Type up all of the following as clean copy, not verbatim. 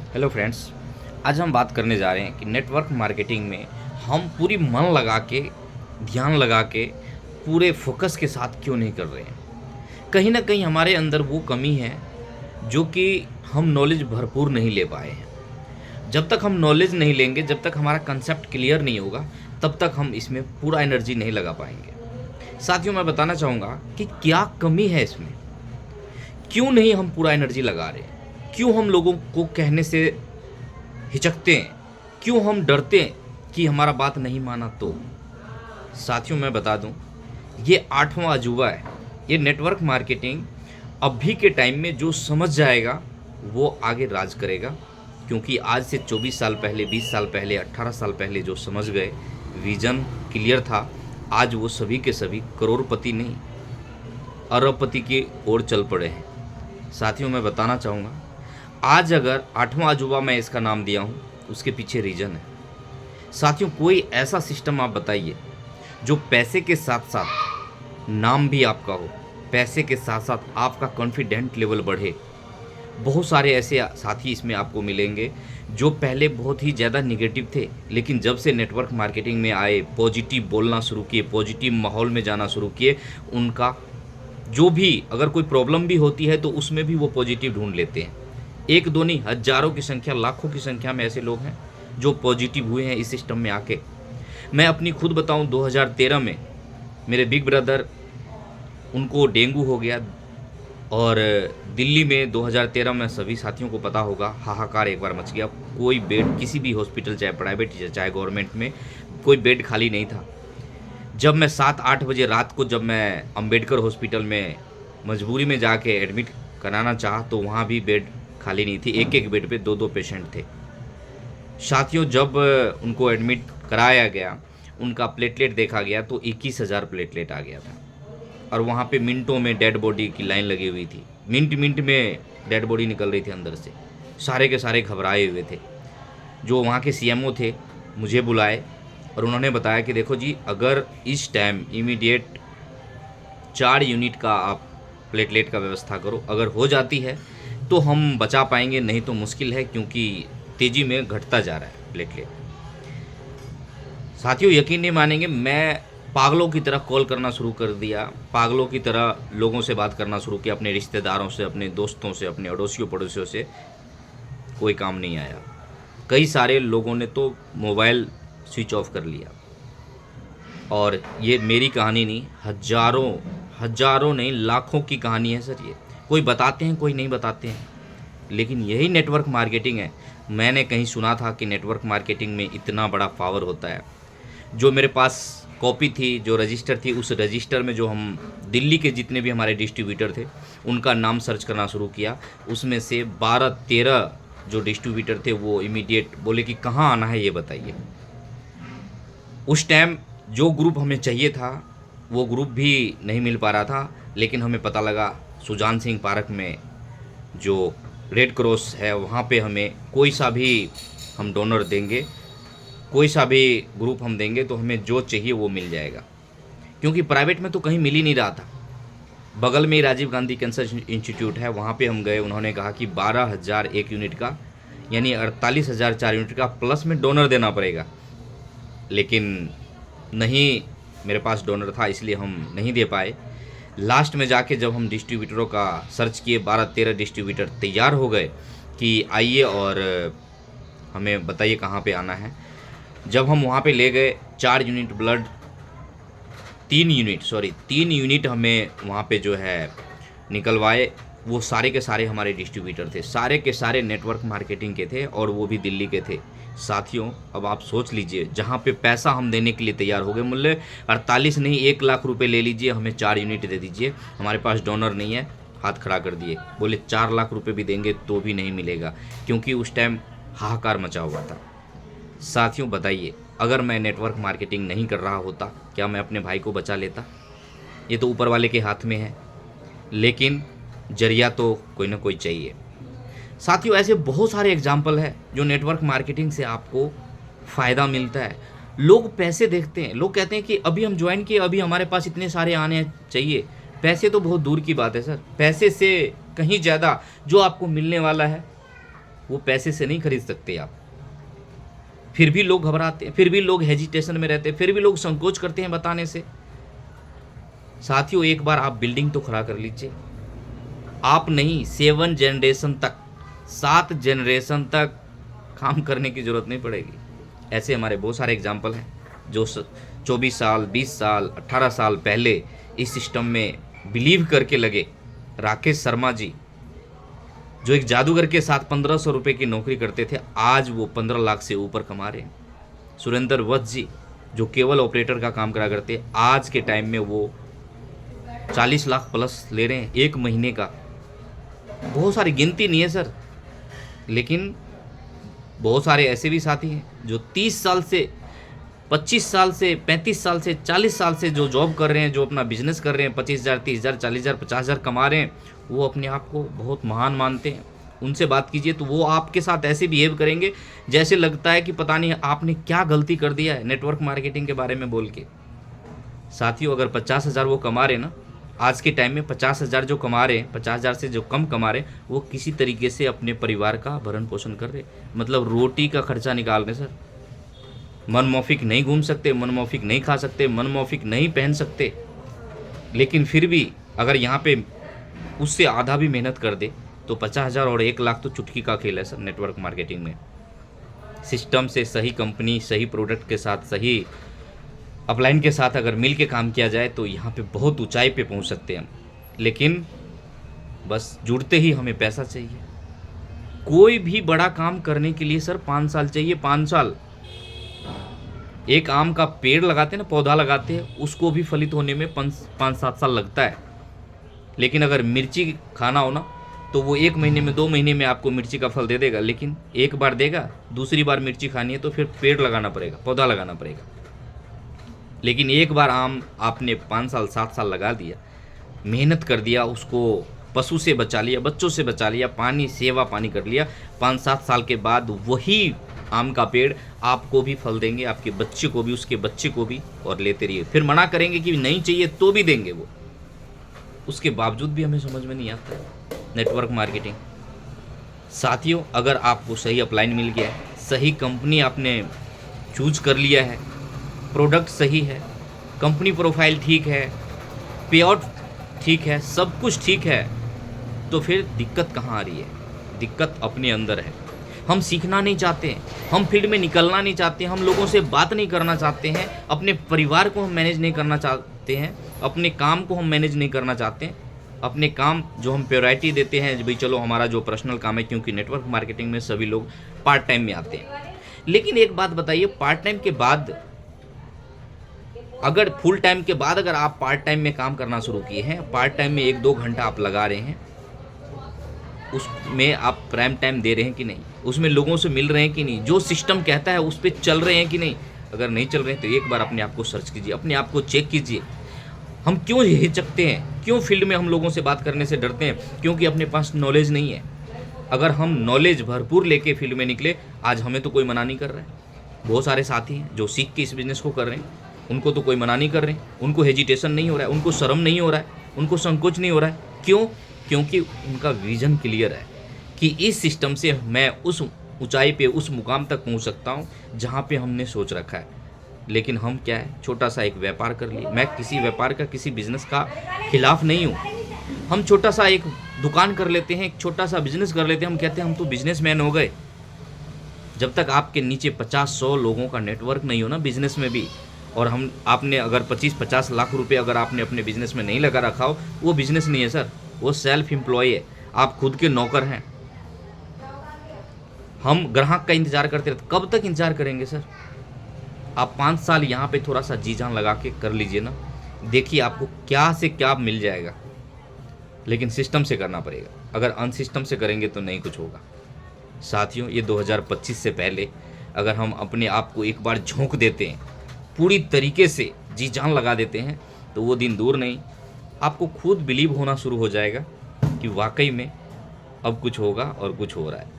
Hello friends. आज हम बात करने जा रहे हैं कि नेटवर्क मार्केटिंग में हम पूरी मन लगा के, ध्यान लगा के, पूरे फोकस के साथ क्यों नहीं कर रहे हैं। कहीं ना कहीं हमारे अंदर वो कमी है जो कि हम नॉलेज भरपूर नहीं ले पाए हैं। जब तक हम नॉलेज नहीं लेंगे, जब तक हमारा कंसेप्ट क्लियर नहीं होगा, तब तक हम इसमें पूरा एनर्जी नहीं लगा पाएंगे। साथियों, मैं बताना चाहूँगा कि क्या कमी है इसमें, क्यों नहीं हम पूरा एनर्जी लगा रहे हैं, क्यों हम लोगों को कहने से हिचकते हैं, क्यों हम डरते हैं कि हमारा बात नहीं माना तो। साथियों, मैं बता दूं, ये 8वां अजूबा है। ये नेटवर्क मार्केटिंग अभी के टाइम में जो समझ जाएगा वो आगे राज करेगा, क्योंकि आज से 24 साल पहले, 20 साल पहले, 18 साल पहले जो समझ गए, विजन क्लियर था, आज वो सभी के सभी करोड़पति नहीं, अरबपति की ओर चल पड़े हैं। साथियों, मैं बताना चाहूँगा, आज अगर 8वां अजूबा मैं इसका नाम दिया हूँ, उसके पीछे रीज़न है। साथियों, कोई ऐसा सिस्टम आप बताइए जो पैसे के साथ साथ नाम भी आपका हो, पैसे के साथ साथ आपका कॉन्फिडेंट लेवल बढ़े। बहुत सारे ऐसे साथी इसमें आपको मिलेंगे जो पहले बहुत ही ज़्यादा निगेटिव थे, लेकिन जब से नेटवर्क मार्केटिंग में आए, पॉजिटिव बोलना शुरू किए, पॉजिटिव माहौल में जाना शुरू किए, उनका जो भी अगर कोई प्रॉब्लम भी होती है तो उसमें भी वो पॉजिटिव ढूंढ लेते हैं। एक दो नहीं, हजारों की संख्या, लाखों की संख्या में ऐसे लोग हैं जो पॉजिटिव हुए हैं इस सिस्टम में आके। मैं अपनी खुद बताऊं, 2013 में मेरे बिग ब्रदर, उनको डेंगू हो गया, और दिल्ली में 2013 में सभी साथियों को पता होगा, हाहाकार एक बार मच गया। कोई बेड किसी भी हॉस्पिटल, चाहे प्राइवेट चाहे गवर्नमेंट में, कोई बेड खाली नहीं था। जब मैं 7-8 बजे रात को, जब मैं अंबेडकर हॉस्पिटल में मजबूरी में जाके एडमिट कराना चाहा, तो वहाँ भी बेड खाली नहीं थी। एक एक बेड पे 2-2 पेशेंट थे। साथियों, जब उनको एडमिट कराया गया, उनका प्लेटलेट देखा गया तो 21,000 प्लेटलेट आ गया था, और वहाँ पे मिनटों में डेड बॉडी की लाइन लगी हुई थी। मिनट मिनट में डेड बॉडी निकल रही थी अंदर से। सारे के सारे घबराए हुए थे। जो वहाँ के सीएमओ थे, मुझे बुलाए और उन्होंने बताया कि देखो जी, अगर इस टाइम इमीडिएट 4 यूनिट का आप प्लेटलेट का व्यवस्था करो, अगर हो जाती है तो हम बचा पाएंगे, नहीं तो मुश्किल है, क्योंकि तेज़ी में घटता जा रहा है प्लेटलेट। साथियों, यकीन नहीं मानेंगे, मैं पागलों की तरह कॉल करना शुरू कर दिया, पागलों की तरह लोगों से बात करना शुरू किया, अपने रिश्तेदारों से, अपने दोस्तों से, अपने अड़ोसियों पड़ोसियों से। कोई काम नहीं आया। कई सारे लोगों ने तो मोबाइल स्विच ऑफ कर लिया। और ये मेरी कहानी नहीं, हजारों हजारों नहीं, लाखों की कहानी है सर। ये कोई बताते हैं, कोई नहीं बताते हैं, लेकिन यही नेटवर्क मार्केटिंग है। मैंने कहीं सुना था कि नेटवर्क मार्केटिंग में इतना बड़ा पावर होता है। जो मेरे पास कॉपी थी, जो रजिस्टर थी, उस रजिस्टर में जो हम दिल्ली के जितने भी हमारे डिस्ट्रीब्यूटर थे, उनका नाम सर्च करना शुरू किया। उसमें से 12-13 जो डिस्ट्रीब्यूटर थे वो इमीडिएट बोले कि कहाँ आना है ये बताइए। उस टाइम जो ग्रुप हमें चाहिए था वो ग्रुप भी नहीं मिल पा रहा था, लेकिन हमें पता लगा सुजान सिंह पार्क में जो रेड क्रॉस है, वहाँ पे हमें कोई सा भी हम डोनर देंगे, कोई सा भी ग्रुप हम देंगे तो हमें जो चाहिए वो मिल जाएगा। क्योंकि प्राइवेट में तो कहीं मिल ही नहीं रहा था। बगल में ही राजीव गांधी कैंसर इंस्टीट्यूट है, वहाँ पे हम गए। उन्होंने कहा कि 12,000 एक यूनिट का, यानी 48,000 4 यूनिट का, प्लस में डोनर देना पड़ेगा। लेकिन नहीं, मेरे पास डोनर था, इसलिए हम नहीं दे पाए। लास्ट में जाके जब हम डिस्ट्रीब्यूटरों का सर्च किए, 12-13 डिस्ट्रीब्यूटर तैयार हो गए कि आइए और हमें बताइए कहाँ पे आना है। जब हम वहाँ पे ले गए, 4 यूनिट ब्लड, 3 यूनिट हमें वहाँ पे जो है निकलवाए। वो सारे के सारे हमारे डिस्ट्रीब्यूटर थे, सारे के सारे नेटवर्क मार्केटिंग के थे, और वो भी दिल्ली के थे। साथियों, अब आप सोच लीजिए, जहाँ पे पैसा हम देने के लिए तैयार हो गए, मूल्य 48 नहीं, 1 लाख रुपए ले लीजिए, हमें 4 यूनिट दे दीजिए। हमारे पास डोनर नहीं है, हाथ खड़ा कर दिए, बोले 4 लाख रुपए भी देंगे तो भी नहीं मिलेगा, क्योंकि उस टाइम हाहाकार मचा हुआ था। साथियों, बताइए, अगर मैं नेटवर्क मार्केटिंग नहीं कर रहा होता, क्या मैं अपने भाई को बचा लेता? ये तो ऊपर वाले के हाथ में है, लेकिन जरिया तो कोई ना कोई चाहिए। साथियों, ऐसे बहुत सारे एग्जाम्पल है जो नेटवर्क मार्केटिंग से आपको फ़ायदा मिलता है। लोग पैसे देखते हैं, लोग कहते हैं कि अभी हम ज्वाइन किए, अभी हमारे पास इतने सारे आने चाहिए। पैसे तो बहुत दूर की बात है सर, पैसे से कहीं ज़्यादा जो आपको मिलने वाला है वो पैसे से नहीं खरीद सकते आप। फिर भी लोग घबराते हैं, फिर भी लोग हेजिटेशन में रहते हैं, फिर भी लोग संकोच करते हैं बताने से। साथियों, एक बार आप बिल्डिंग तो खड़ा कर लीजिए। आप नहीं, 7 जनरेशन तक, 7 जनरेशन तक काम करने की ज़रूरत नहीं पड़ेगी। ऐसे हमारे बहुत सारे एग्जाम्पल हैं जो 24 साल, 20 साल, 18 साल पहले इस सिस्टम में बिलीव करके लगे। राकेश शर्मा जी जो एक जादूगर के साथ 1500 रुपये की नौकरी करते थे, आज वो 15 लाख से ऊपर कमा रहे हैं। सुरेंद्र वत्स जी जो केवल ऑपरेटर का काम करा करते, आज के टाइम में वो 40 लाख प्लस ले रहे हैं एक महीने का। बहुत सारी गिनती नहीं है सर, लेकिन बहुत सारे ऐसे भी साथी हैं जो 30 साल से, 25 साल से, 35 साल से, 40 साल से जो जॉब कर रहे हैं, जो अपना बिजनेस कर रहे हैं, 25,000, 30,000, 40,000, 50,000 कमा रहे हैं, वो अपने आप को बहुत महान मानते हैं। उनसे बात कीजिए तो वो आपके साथ ऐसे बिहेव करेंगे जैसे लगता है कि पता नहीं आपने क्या गलती कर दिया है नेटवर्क मार्केटिंग के बारे में बोल के। साथियों, अगर 50,000 वो कमा रहे ना, आज के टाइम में 50,000 जो कमा रहे हैं, 50,000 से जो कम कमा रहे हैं, वो किसी तरीके से अपने परिवार का भरण पोषण कर रहे, मतलब रोटी का खर्चा निकाल रहे सर। मनमौफिक नहीं घूम सकते, मनमौफिक नहीं खा सकते, मनमौफिक नहीं पहन सकते, लेकिन फिर भी अगर यहाँ पे उससे आधा भी मेहनत कर दे तो 50,000 और 1 लाख तो चुटकी का खेल है सर नेटवर्क मार्केटिंग में। सिस्टम से सही कंपनी, सही प्रोडक्ट के साथ, सही अपलाइन के साथ अगर मिल के काम किया जाए तो यहाँ पे बहुत ऊंचाई पे पहुँच सकते हैं हम। लेकिन बस जुड़ते ही हमें पैसा चाहिए। कोई भी बड़ा काम करने के लिए सर 5 साल चाहिए, 5 साल। एक आम का पेड़ लगाते हैं ना, पौधा लगाते हैं, उसको भी फलित होने में 5-7 साल लगता है। लेकिन अगर मिर्ची खाना हो ना तो वो 1 महीने में, 2 महीने में आपको मिर्ची का फल दे देगा। लेकिन एक बार देगा, दूसरी बार मिर्ची खानी है तो फिर पेड़ लगाना पड़ेगा, पौधा लगाना पड़ेगा। लेकिन एक बार आम आपने 5 साल, 7 साल लगा दिया, मेहनत कर दिया, उसको पशु से बचा लिया, बच्चों से बचा लिया, पानी, सेवा पानी कर लिया, 5-7 साल के बाद वही आम का पेड़ आपको भी फल देंगे, आपके बच्चे को भी, उसके बच्चे को भी, और लेते रहिए। फिर मना करेंगे कि नहीं चाहिए तो भी देंगे वो, उसके बावजूद भी हमें समझ में नहीं आता है नेटवर्क मार्केटिंग। साथियों, अगर आपको सही अपलाइन मिल गया है, सही कंपनी आपने चूज कर लिया है, प्रोडक्ट सही है, कंपनी प्रोफाइल ठीक है, पे आउट ठीक है, सब कुछ ठीक है, तो फिर दिक्कत कहाँ आ रही है? दिक्कत अपने अंदर है। हम सीखना नहीं चाहते हैं, हम फील्ड में निकलना नहीं चाहते, हम लोगों से बात नहीं करना चाहते हैं, अपने परिवार को हम मैनेज नहीं करना चाहते हैं, अपने काम को हम मैनेज नहीं करना चाहते हैं, अपने काम जो हम प्रायोरिटी देते हैं भाई चलो हमारा जो पर्सनल काम है, क्योंकि नेटवर्क मार्केटिंग में सभी लोग पार्ट टाइम में आते हैं। लेकिन एक बात बताइए, पार्ट टाइम के बाद अगर फुल टाइम के बाद अगर आप पार्ट टाइम में काम करना शुरू किए हैं, पार्ट टाइम में 1-2 घंटा आप लगा रहे हैं, उसमें आप प्राइम टाइम दे रहे हैं कि नहीं, उसमें लोगों से मिल रहे हैं कि नहीं, जो सिस्टम कहता है उस पर चल रहे हैं कि नहीं। अगर नहीं चल रहे हैं तो एक बार अपने आप को सर्च कीजिए, अपने आप को चेक कीजिए। हम क्यों हिचकते हैं, क्यों फील्ड में हम लोगों से बात करने से डरते हैं? क्योंकि अपने पास नॉलेज नहीं है। अगर हम नॉलेज भरपूर लेके फील्ड में निकले, आज हमें तो कोई मना नहीं कर रहा है। बहुत सारे साथी हैं जो सीख के इस बिज़नेस को कर रहे हैं, उनको तो कोई मना नहीं कर रहे हैं, उनको हेजिटेशन नहीं हो रहा है, उनको शर्म नहीं हो रहा है, उनको संकोच नहीं हो रहा है। क्यों? क्योंकि उनका विजन क्लियर है कि इस सिस्टम से मैं उस ऊंचाई पे, उस मुकाम तक पहुंच सकता हूं जहां पे हमने सोच रखा है। लेकिन हम क्या है, छोटा सा एक व्यापार कर लिए। मैं किसी व्यापार का, किसी बिजनेस का खिलाफ नहीं हूँ। हम छोटा सा एक दुकान कर लेते हैं, एक छोटा सा बिजनेस कर लेते हैं, हम कहते हैं हम तो बिजनेसमैन हो गए। जब तक आपके नीचे 50-100 लोगों का नेटवर्क नहीं हो ना बिजनेस में भी, और आपने अगर 25-50 लाख रुपए अगर आपने अपने बिजनेस में नहीं लगा रखा हो, वो बिजनेस नहीं है सर, वो सेल्फ एम्प्लॉय है। आप खुद के नौकर हैं। हम ग्राहक का इंतजार करते रहते, कब तक इंतजार करेंगे सर? आप 5 साल यहाँ पे थोड़ा सा जी जान लगा के कर लीजिए ना, देखिए आपको क्या से क्या मिल जाएगा। लेकिन सिस्टम से करना पड़ेगा, अगर अनसिस्टम से करेंगे तो नहीं कुछ होगा। साथियों, ये 2025 से पहले अगर हम अपने आप को एक बार झोंक देते हैं, पूरी तरीके से जी जान लगा देते हैं, तो वो दिन दूर नहीं, आपको खुद बिलीव होना शुरू हो जाएगा कि वाकई में अब कुछ होगा और कुछ हो रहा है।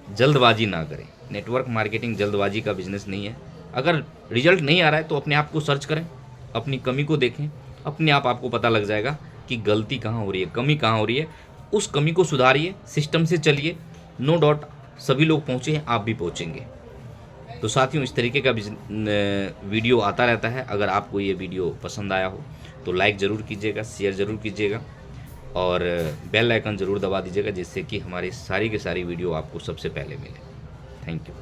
जल्दबाजी ना करें, नेटवर्क मार्केटिंग जल्दबाजी का बिजनेस नहीं है। अगर रिजल्ट नहीं आ रहा है तो अपने आप को सर्च करें, अपनी कमी को देखें, अपने आप आपको पता लग जाएगा कि गलती कहाँ हो रही है, कमी कहाँ हो रही है। उस कमी को सुधारिए, सिस्टम से चलिए, नो डाउट सभी लोग पहुँचे हैं, आप भी पहुँचेंगे। तो साथियों, इस तरीके का वीडियो आता रहता है। अगर आपको ये वीडियो पसंद आया हो तो लाइक ज़रूर कीजिएगा, शेयर ज़रूर कीजिएगा और बेल आइकन ज़रूर दबा दीजिएगा, जिससे कि हमारी सारी की सारी वीडियो आपको सबसे पहले मिले। Thank you.